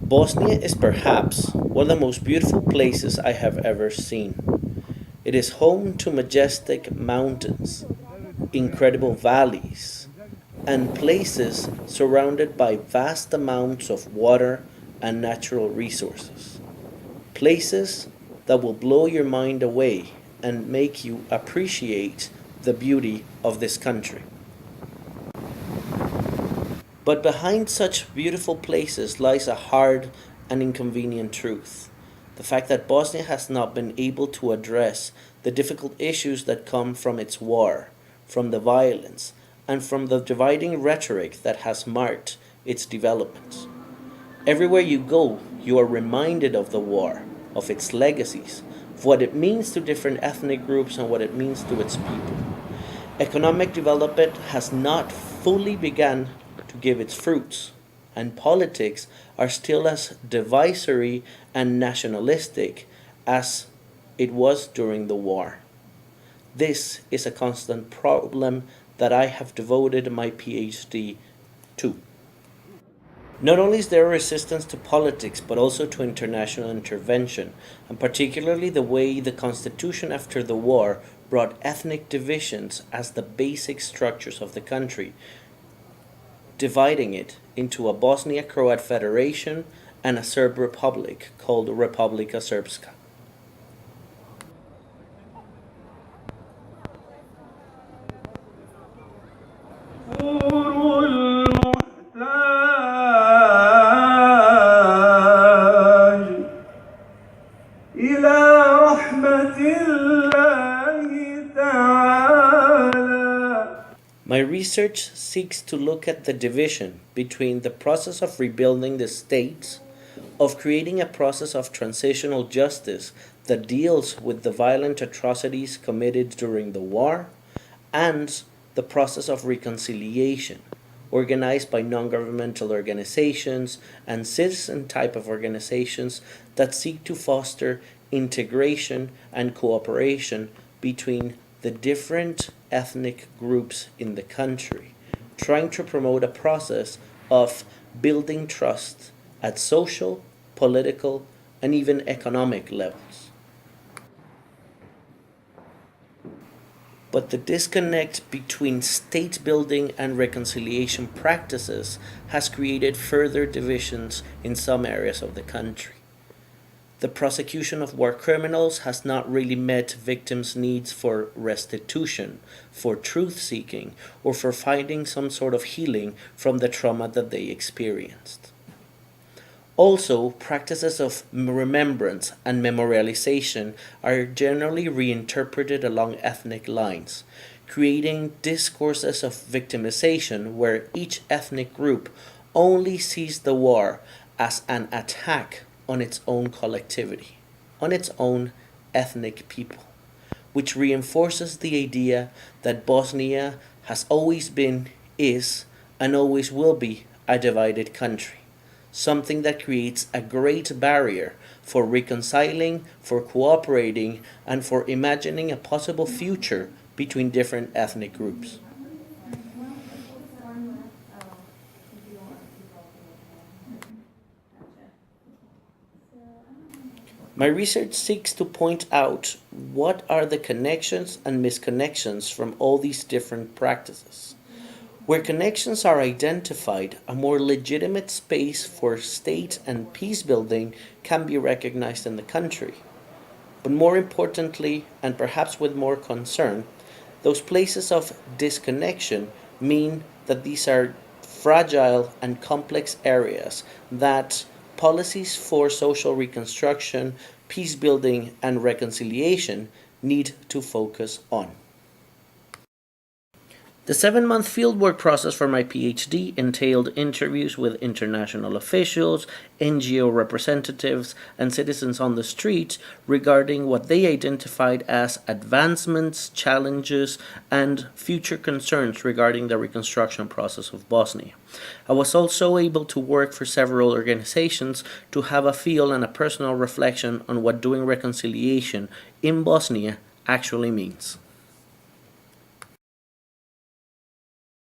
Bosnia is perhaps one of the most beautiful places I have ever seen. It is home to majestic mountains, incredible valleys, and places surrounded by vast amounts of water and natural resources. Places that will blow your mind away and make you appreciate the beauty of this country. But behind such beautiful places lies a hard and inconvenient truth. The fact that Bosnia has not been able to address the difficult issues that come from its war, from the violence, and from the dividing rhetoric that has marked its development. Everywhere you go, you are reminded of the war, of its legacies, of what it means to different ethnic groups and what it means to its people. Economic development has not fully begun to give its fruits, and politics are still as divisory and nationalistic as it was during the war. This is a constant problem that I have devoted my PhD to. Not only is there a resistance to politics, but also to international intervention, and particularly the way the constitution after the war brought ethnic divisions as the basic structures of the country, dividing it into a Bosnia-Croat Federation and a Serb Republic called Republika Srpska. My research seeks to look at the division between the process of rebuilding the states, of creating a process of transitional justice that deals with the violent atrocities committed during the war, and the process of reconciliation, organized by non-governmental organizations and citizen type of organizations that seek to foster integration and cooperation between the different ethnic groups in the country, trying to promote a process of building trust at social, political, and even economic levels. But the disconnect between state building and reconciliation practices has created further divisions in some areas of the country. The prosecution of war criminals has not really met victims' needs for restitution, for truth-seeking, or for finding some sort of healing from the trauma that they experienced. Also, practices of remembrance and memorialization are generally reinterpreted along ethnic lines, creating discourses of victimization where each ethnic group only sees the war as an attack on its own collectivity, on its own ethnic people, which reinforces the idea that Bosnia has always been, is, and always will be a divided country, something that creates a great barrier for reconciling, for cooperating, and for imagining a possible future between different ethnic groups. My research seeks to point out what are the connections and misconnections from all these different practices. Where connections are identified, a more legitimate space for state and peace building can be recognized in the country. But more importantly, and perhaps with more concern, those places of disconnection mean that these are fragile and complex areas that policies for social reconstruction, peace building, and reconciliation need to focus on. The 7-month fieldwork process for my PhD entailed interviews with international officials, NGO representatives, and citizens on the street regarding what they identified as advancements, challenges, and future concerns regarding the reconstruction process of Bosnia. I was also able to work for several organizations to have a feel and a personal reflection on what doing reconciliation in Bosnia actually means.